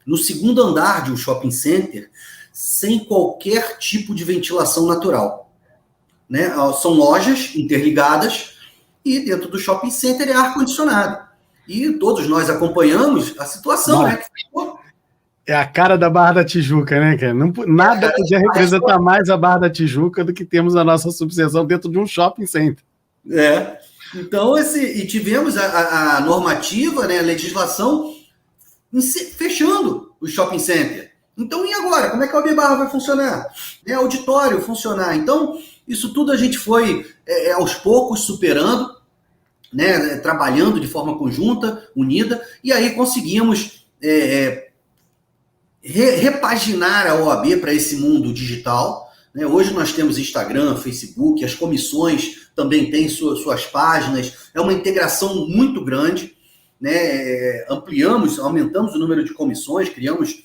no segundo andar de um shopping center, sem qualquer tipo de ventilação natural. Né? São lojas interligadas e dentro do shopping center é ar-condicionado. E todos nós acompanhamos a situação, né? É a cara da Barra da Tijuca, né, cara? Nada podia representar mais a Barra da Tijuca do que temos a nossa subseção dentro de um shopping center. Então, e tivemos a normativa, né, a legislação fechando o shopping center. Então, e agora? Como é que a OAB Barra vai funcionar? Auditório funcionar. Então, isso tudo a gente foi, aos poucos, superando, né, trabalhando de forma conjunta, unida, e aí conseguimos repaginar a OAB para esse mundo digital. Né? Hoje nós temos Instagram, Facebook, as comissões também têm suas páginas, é uma integração muito grande, né? Aumentamos o número de comissões, criamos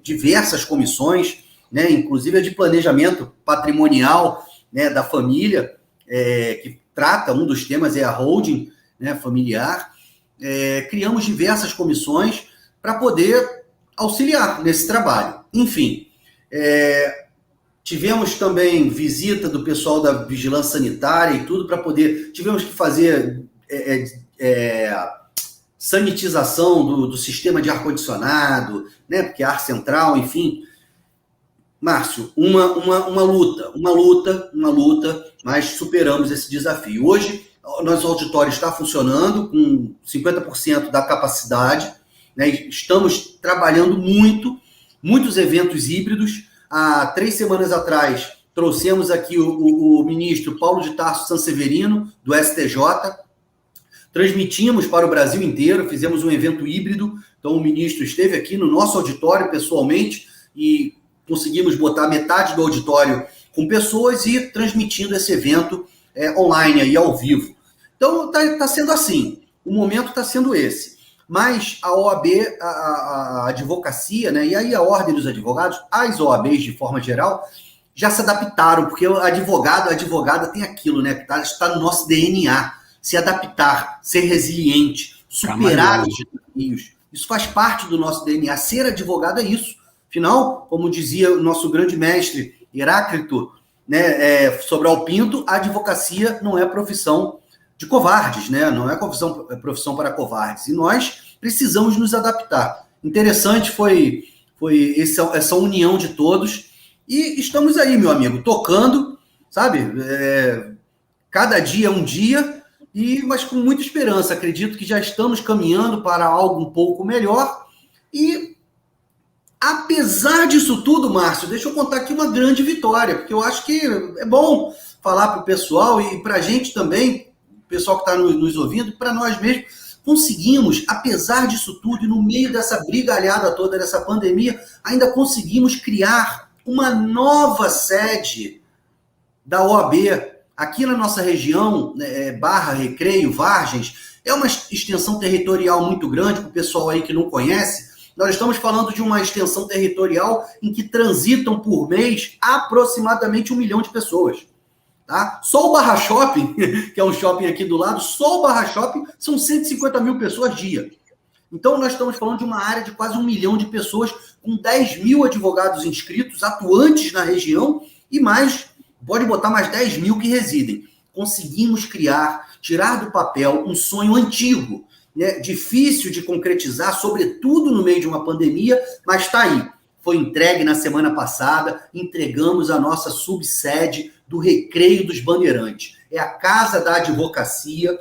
diversas comissões, né? Inclusive a de planejamento patrimonial, né, da família, que trata, um dos temas é a holding, né, familiar. Criamos diversas comissões para poder auxiliar nesse trabalho. Enfim, tivemos também visita do pessoal da vigilância sanitária e tudo para poder... Tivemos que fazer sanitização do sistema de ar-condicionado, né, porque ar central, enfim. Márcio, uma luta, mas superamos esse desafio. Hoje, nosso auditório está funcionando com 50% da capacidade, né? Estamos trabalhando muitos eventos híbridos. Há 3 semanas atrás, trouxemos aqui o ministro Paulo de Tarso Sanseverino, do STJ. Transmitimos para o Brasil inteiro, fizemos um evento híbrido. Então, o ministro esteve aqui no nosso auditório pessoalmente e conseguimos botar metade do auditório com pessoas e transmitindo esse evento online, aí, ao vivo. Então, está sendo assim. O momento está sendo esse. Mas a OAB, a advocacia, né, e aí a Ordem dos Advogados, as OABs de forma geral, já se adaptaram, porque o advogado, a advogada tem aquilo, né, que está no nosso DNA, se adaptar, ser resiliente, superar os desafios. Isso faz parte do nosso DNA. Ser advogado é isso. Afinal, como dizia o nosso grande mestre Heráclito, né, Sobral Pinto, a advocacia não é profissão de covardes, né? Não é profissão para covardes. E nós precisamos nos adaptar. Interessante foi essa união de todos. E estamos aí, meu amigo, tocando, sabe? Cada dia é um dia, mas com muita esperança. Acredito que já estamos caminhando para algo um pouco melhor. E, apesar disso tudo, Márcio, deixa eu contar aqui uma grande vitória, porque eu acho que é bom falar para o pessoal e para a gente também, o pessoal que está nos ouvindo, para nós mesmos, conseguimos, apesar disso tudo, e no meio dessa brigalhada toda, dessa pandemia, ainda conseguimos criar uma nova sede da OAB aqui na nossa região, Barra, Recreio, Vargens. É uma extensão territorial muito grande, para o pessoal aí que não conhece. Nós estamos falando de uma extensão territorial em que transitam por mês aproximadamente 1 milhão de pessoas. Tá? Só o Barra Shopping, que é um shopping aqui do lado, só o Barra Shopping são 150 mil pessoas dia. Então, nós estamos falando de uma área de quase 1 milhão de pessoas, com 10 mil advogados inscritos, atuantes na região, e mais, pode botar mais 10 mil que residem. Conseguimos tirar do papel um sonho antigo, né, difícil de concretizar, sobretudo no meio de uma pandemia, mas está aí. Foi entregue na semana passada, entregamos a nossa subsede do Recreio dos Bandeirantes. É a Casa da Advocacia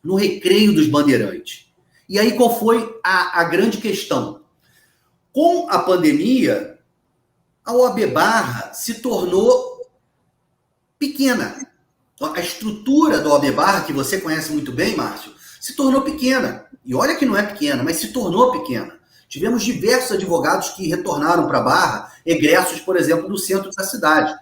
no Recreio dos Bandeirantes. E aí qual foi a grande questão? Com a pandemia, a OAB Barra se tornou pequena. A estrutura da OAB Barra, que você conhece muito bem, Márcio, se tornou pequena. E olha que não é pequena, mas se tornou pequena. Tivemos diversos advogados que retornaram para a Barra, egressos, por exemplo, do centro da cidade.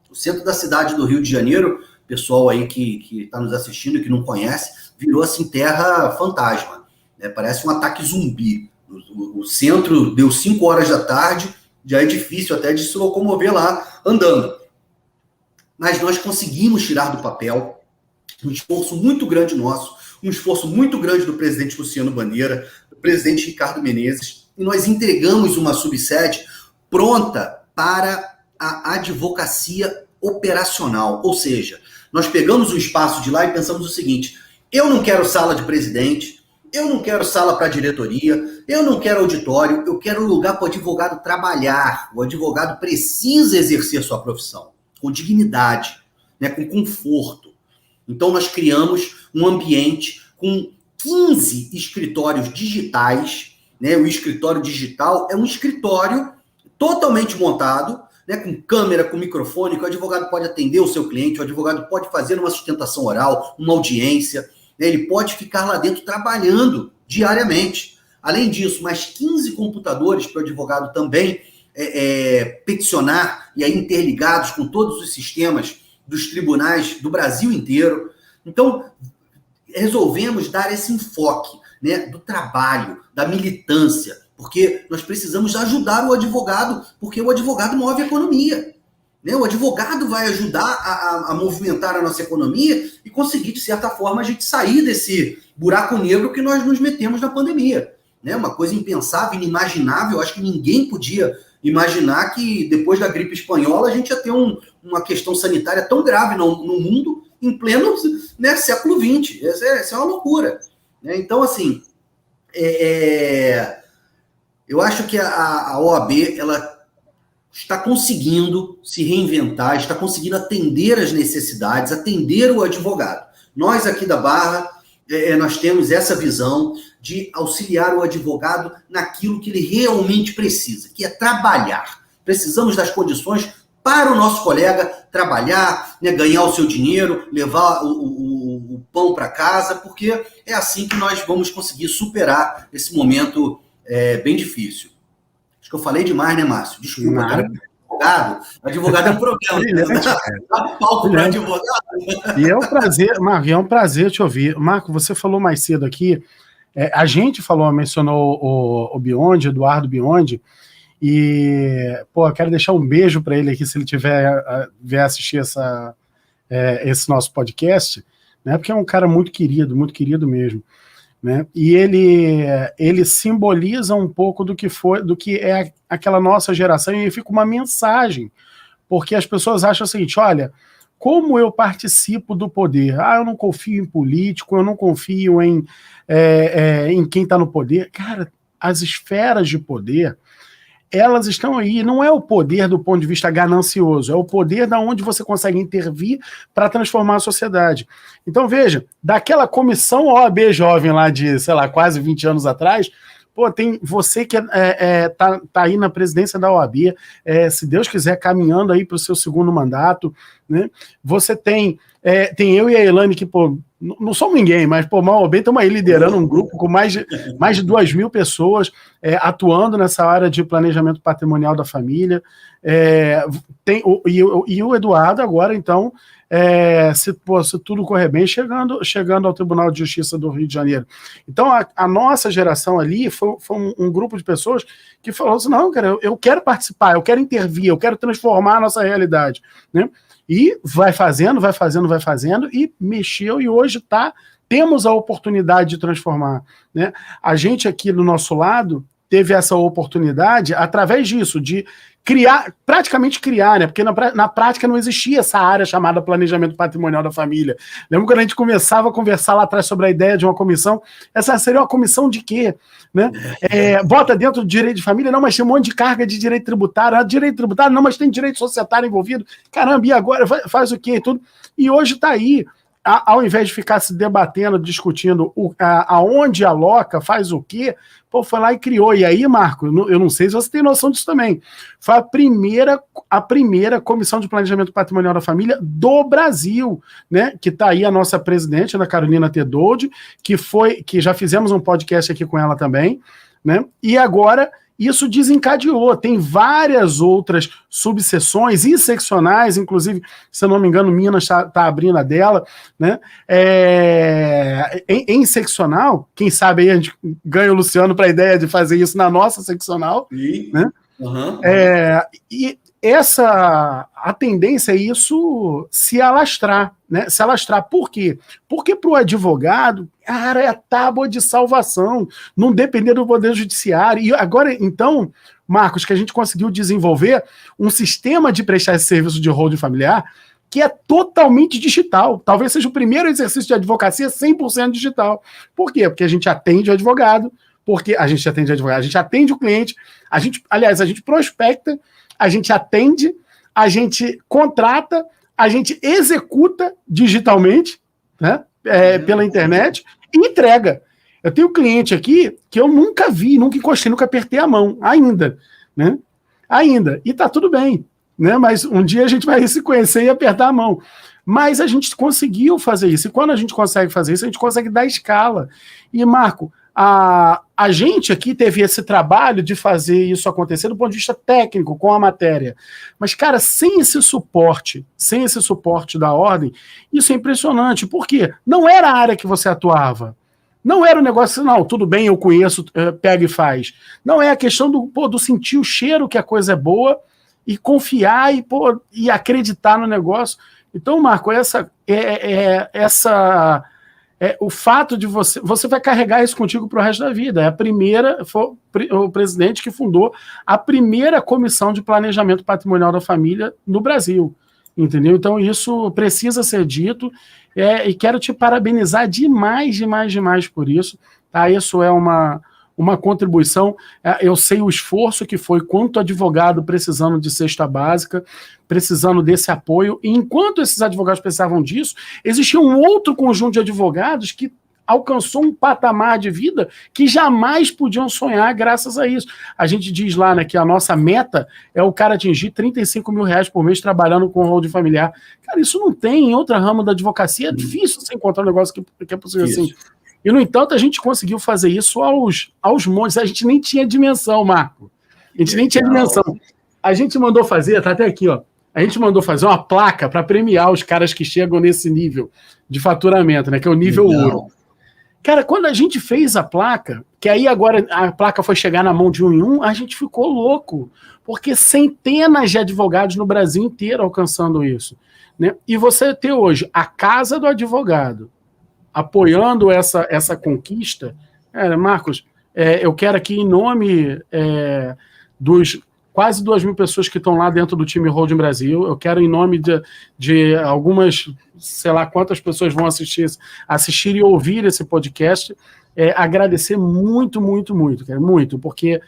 O centro da cidade do Rio de Janeiro, pessoal aí que está nos assistindo e que não conhece, virou assim terra fantasma. Né? Parece um ataque zumbi. O centro deu 5 horas da tarde, já é difícil até de se locomover lá andando. Mas nós conseguimos tirar do papel, um esforço muito grande nosso, um esforço muito grande do presidente Luciano Bandeira, do presidente Ricardo Menezes, e nós entregamos uma subsede pronta para a advocacia operacional. Ou seja, nós pegamos o espaço de lá e pensamos o seguinte: eu não quero sala de presidente, eu não quero sala para diretoria, eu não quero auditório, eu quero lugar para o advogado trabalhar. O advogado precisa exercer sua profissão com dignidade, né, com conforto. Então nós criamos um ambiente com 15 escritórios digitais, né? O escritório digital é um escritório totalmente montado, né, com câmera, com microfone, que o advogado pode atender o seu cliente, o advogado pode fazer uma sustentação oral, uma audiência, né, ele pode ficar lá dentro trabalhando diariamente. Além disso, mais 15 computadores para o advogado também peticionar, e aí interligados com todos os sistemas dos tribunais do Brasil inteiro. Então, resolvemos dar esse enfoque, né, do trabalho, da militância, porque nós precisamos ajudar o advogado, porque o advogado move a economia. Né? O advogado vai ajudar a movimentar a nossa economia e conseguir, de certa forma, a gente sair desse buraco negro que nós nos metemos na pandemia. Né? Uma coisa impensável, inimaginável. Acho que ninguém podia imaginar que depois da gripe espanhola a gente ia ter uma questão sanitária tão grave no mundo em pleno, né, século XX. Essa é uma loucura. Né? Então, assim, eu acho que a OAB ela está conseguindo se reinventar, está conseguindo atender as necessidades, atender o advogado. Nós aqui da Barra, nós temos essa visão de auxiliar o advogado naquilo que ele realmente precisa, que é trabalhar. Precisamos das condições para o nosso colega trabalhar, né, ganhar o seu dinheiro, levar o pão para casa, porque é assim que nós vamos conseguir superar esse momento bem difícil. Acho que eu falei demais, né, Márcio? Desculpa, cara. Advogado é um problema. Dá palco para advogado. E é um prazer, Marco, é um prazer te ouvir. Marco, você falou mais cedo aqui, a gente mencionou o Biondi, Eduardo Biondi, e, pô, eu quero deixar um beijo para ele aqui, se ele vier assistir esse nosso podcast, né, porque é um cara muito querido mesmo. Né? E ele simboliza um pouco do que é aquela nossa geração, e fica uma mensagem, porque as pessoas acham o seguinte: olha, como eu participo do poder? Eu não confio em político, eu não confio em quem está no poder. Cara, as esferas de poder, elas estão aí, não é o poder do ponto de vista ganancioso, é o poder da onde você consegue intervir para transformar a sociedade. Então, veja, daquela comissão OAB jovem lá de, sei lá, quase 20 anos atrás, pô, tem você que tá aí na presidência da OAB, se Deus quiser, caminhando aí para o seu segundo mandato, né? Você tem eu e a Elane que, pô, não somos ninguém, mas, pô, mal ou bem, estamos aí liderando um grupo com mais de 2.000 pessoas atuando nessa área de planejamento patrimonial da família. E o Eduardo agora, então, se tudo correr bem, chegando ao Tribunal de Justiça do Rio de Janeiro. Então, a nossa geração ali foi um grupo de pessoas que falou assim: não, cara, eu quero participar, eu quero intervir, eu quero transformar a nossa realidade, né? E vai fazendo, e mexeu, e hoje temos a oportunidade de transformar. Né? A gente aqui do nosso lado teve essa oportunidade através disso, de praticamente criar, né? Porque na prática não existia essa área chamada planejamento patrimonial da família. Lembra quando a gente começava a conversar lá atrás sobre a ideia de uma comissão? Essa seria uma comissão de quê? Né? Bota dentro do direito de família, não, mas tem um monte de carga de direito tributário. Direito tributário, não, mas tem direito societário envolvido. Caramba, e agora faz o quê e tudo? E hoje está aí. Ao invés de ficar se debatendo, discutindo aonde aloca, faz o quê, pô, foi lá e criou. E aí, Marco, eu não sei se você tem noção disso também, foi a primeira comissão de planejamento patrimonial da família do Brasil, né? Que está aí a nossa presidente, Ana Carolina Tedoldi, que já fizemos um podcast aqui com ela também, né? E agora isso desencadeou, tem várias outras subseções e seccionais, inclusive, se eu não me engano, Minas está abrindo a dela, né? Em seccional, quem sabe aí a gente ganha o Luciano para a ideia de fazer isso na nossa seccional, né? Uhum. E a tendência é isso se alastrar, né? Se alastrar. Por quê? Porque para o advogado, cara, é a tábua de salvação, não depender do Poder Judiciário. E agora, então, Marcos, que a gente conseguiu desenvolver um sistema de prestar esse serviço de holding familiar que é totalmente digital. Talvez seja o primeiro exercício de advocacia 100% digital. Por quê? Porque a gente atende o advogado, a gente atende o cliente, a gente prospecta, a gente atende, a gente contrata, a gente executa digitalmente, né, pela internet e entrega. Eu tenho um cliente aqui que eu nunca vi, nunca encostei, nunca apertei a mão, ainda, né? Ainda. E tá tudo bem, né? Mas um dia a gente vai se conhecer e apertar a mão. Mas a gente conseguiu fazer isso. E quando a gente consegue fazer isso, a gente consegue dar escala. E, Marco, a gente aqui teve esse trabalho de fazer isso acontecer do ponto de vista técnico, com a matéria. Mas, cara, sem esse suporte da ordem, isso é impressionante. Por quê? Não era a área que você atuava. Não era um negócio, não, tudo bem, eu conheço, pega e faz. Não, é a questão do sentir o cheiro que a coisa é boa e confiar e acreditar no negócio. Então, Marco, o fato de você vai carregar isso contigo para o resto da vida. Foi o presidente que fundou a primeira comissão de planejamento patrimonial da família no Brasil, entendeu? Então isso precisa ser dito, e quero te parabenizar demais por isso, tá? Isso é uma contribuição. Eu sei o esforço que foi, quanto advogado precisando de cesta básica, precisando desse apoio, e enquanto esses advogados precisavam disso, existia um outro conjunto de advogados que alcançou um patamar de vida que jamais podiam sonhar graças a isso. A gente diz lá, né, que a nossa meta é o cara atingir R$35 mil por mês trabalhando com holding familiar. Cara, isso não tem em outra rama da advocacia, é difícil você encontrar um negócio que é possível assim. E, no entanto, a gente conseguiu fazer isso aos montes. A gente nem tinha dimensão, Marco. A gente nem tinha dimensão. A gente mandou fazer, tá até aqui, ó. A gente mandou fazer uma placa para premiar os caras que chegam nesse nível de faturamento, né? Que é o nível ouro. Cara, quando a gente fez a placa, que aí agora a placa foi chegar na mão de um em um, a gente ficou louco. Porque centenas de advogados no Brasil inteiro alcançando isso, né? E você ter hoje a Casa do Advogado apoiando essa conquista, Marcos, eu quero aqui em nome dos quase 2.000 pessoas que estão lá dentro do time Holding Brasil, eu quero em nome de algumas, sei lá quantas pessoas vão assistir e ouvir esse podcast, agradecer muito, cara, muito, porque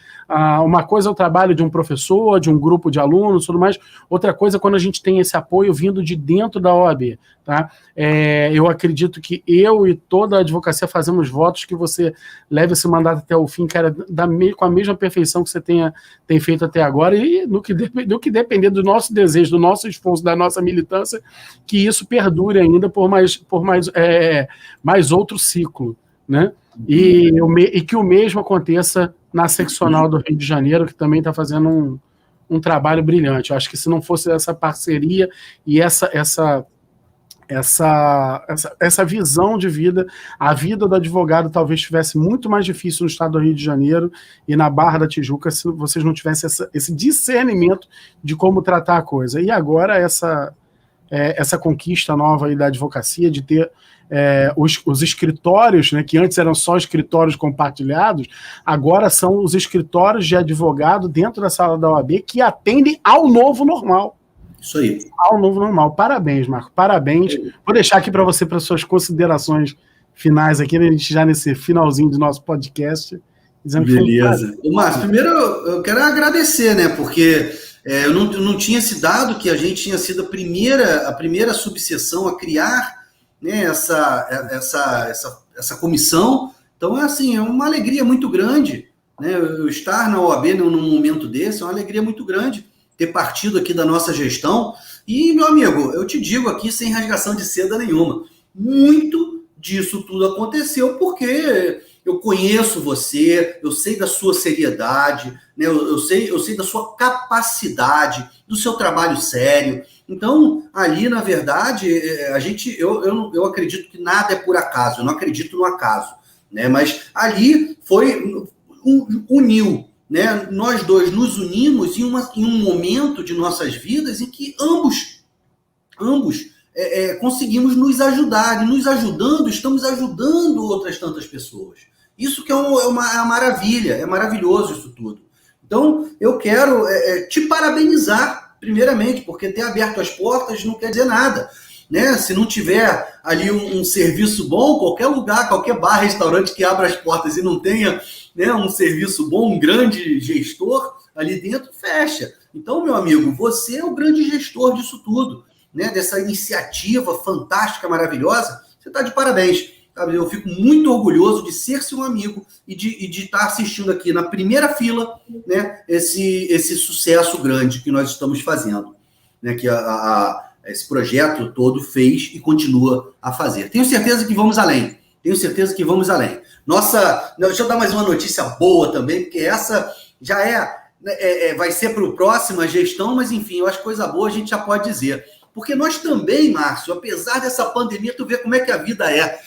uma coisa é o trabalho de um professor, de um grupo de alunos, tudo mais, outra coisa é quando a gente tem esse apoio vindo de dentro da OAB, tá? Eu acredito que eu e toda a advocacia fazemos votos que você leve esse mandato até o fim, cara, com a mesma perfeição que você tem feito até agora, e no que depender do nosso desejo, do nosso esforço, da nossa militância, que isso perdure ainda por mais outro ciclo, né? E que o mesmo aconteça na seccional do Rio de Janeiro, que também está fazendo um trabalho brilhante. Eu acho que se não fosse essa parceria e essa visão de vida, a vida do advogado talvez estivesse muito mais difícil no estado do Rio de Janeiro e na Barra da Tijuca se vocês não tivessem esse discernimento de como tratar a coisa. E agora essa conquista nova aí da advocacia de ter os escritórios, né, que antes eram só escritórios compartilhados, agora são os escritórios de advogado dentro da sala da OAB que atendem ao novo normal. Isso aí. Ao novo normal. Parabéns, Marco. Parabéns. Vou deixar aqui para você, para suas considerações finais aqui, né, a gente já nesse finalzinho do nosso podcast. Beleza. Márcio, primeiro eu quero agradecer, né, porque eu não tinha esse dado que a gente tinha sido a primeira subseção a criar, né, essa comissão. Então, é uma alegria muito grande, né, eu estar na OAB num momento desse, é uma alegria muito grande ter partido aqui da nossa gestão. E, meu amigo, eu te digo aqui sem rasgação de seda nenhuma, muito disso tudo aconteceu porque eu conheço você, eu sei da sua seriedade, né, eu sei da sua capacidade, do seu trabalho sério. Então, ali, na verdade, eu acredito que nada é por acaso, eu não acredito no acaso, né? Mas ali uniu, né, nós dois nos unimos em um momento de nossas vidas em que ambos conseguimos nos ajudar, e nos ajudando, estamos ajudando outras tantas pessoas. Isso que é uma maravilha, é maravilhoso isso tudo. Então, eu quero te parabenizar, primeiramente, porque ter aberto as portas não quer dizer nada. Né? Se não tiver ali um serviço bom, qualquer lugar, qualquer bar, restaurante que abra as portas e não tenha, né, um serviço bom, um grande gestor ali dentro, fecha. Então, meu amigo, você é o grande gestor disso tudo, né, dessa iniciativa fantástica, maravilhosa. Você está de parabéns. Sabe? Eu fico muito orgulhoso de ser seu amigo e de estar assistindo aqui na primeira fila, né, esse sucesso grande que nós estamos fazendo, né, que esse projeto todo fez e continua a fazer. Tenho certeza que vamos além. Deixa eu dar mais uma notícia boa também, porque essa já vai ser para o próxima gestão, mas enfim, eu acho que coisa boa a gente já pode dizer. Porque nós também, Márcio, apesar dessa pandemia, tu vê como é que a vida é.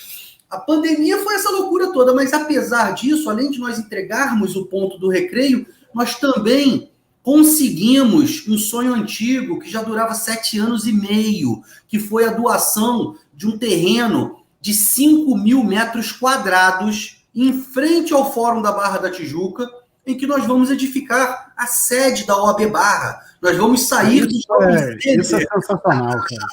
A pandemia foi essa loucura toda, mas apesar disso, além de nós entregarmos o ponto do recreio, nós também conseguimos um sonho antigo que já durava 7 anos e meio, que foi a doação de um terreno de 5.000 metros quadrados em frente ao Fórum da Barra da Tijuca, em que nós vamos edificar a sede da OAB Barra. Nós vamos sair do Isso é sensacional, cara.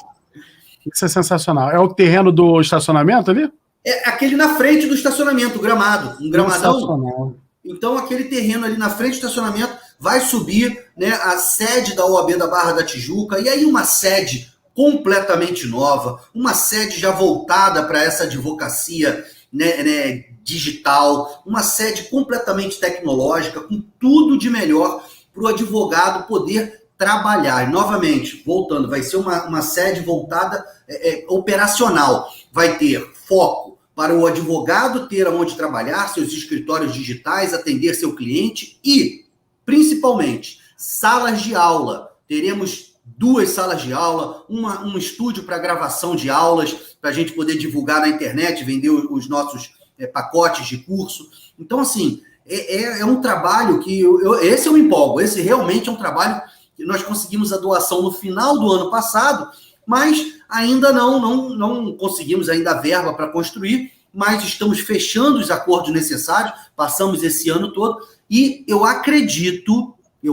Isso é sensacional. É o terreno do estacionamento ali? É aquele na frente do estacionamento, gramado. Um gramadão. Então, aquele terreno ali na frente do estacionamento vai subir, né, a sede da OAB da Barra da Tijuca, e aí uma sede completamente nova, uma sede já voltada para essa advocacia, né, digital, uma sede completamente tecnológica, com tudo de melhor para o advogado poder trabalhar. E, novamente, voltando, vai ser uma sede voltada operacional, vai ter foco para o advogado ter onde trabalhar, seus escritórios digitais, atender seu cliente e, principalmente, salas de aula. Teremos 2 salas de aula, um estúdio para gravação de aulas, para a gente poder divulgar na internet, vender os nossos pacotes de curso. Então, assim, é um trabalho que... esse eu me empolgo, esse realmente é um trabalho que nós conseguimos a doação no final do ano passado, mas ainda não conseguimos ainda a verba para construir, mas estamos fechando os acordos necessários, passamos esse ano todo, e eu acredito, e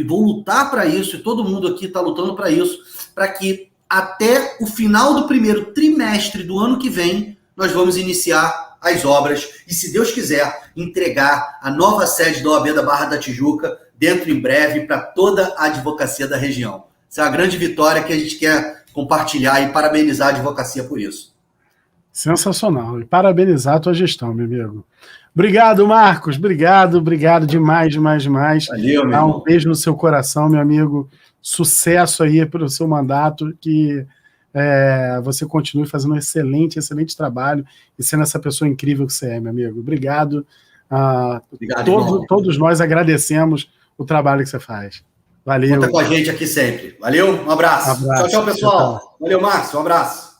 vou lutar para isso, e todo mundo aqui está lutando para isso, para que até o final do primeiro trimestre do ano que vem, nós vamos iniciar as obras, e se Deus quiser, entregar a nova sede da OAB da Barra da Tijuca, dentro em breve, para toda a advocacia da região. Essa é uma grande vitória que a gente quer compartilhar e parabenizar a advocacia por isso. Sensacional. E parabenizar a tua gestão, meu amigo. Obrigado, Marcos. Obrigado demais. Valeu, meu irmão. Um beijo no seu coração, meu amigo. Sucesso aí para o seu mandato, que você continue fazendo um excelente trabalho e sendo essa pessoa incrível que você é, meu amigo. Obrigado. Todos nós agradecemos o trabalho que você faz. Valeu. Conta com a gente aqui sempre. Valeu, um abraço. Tchau, pessoal. Valeu, Márcio. Um abraço.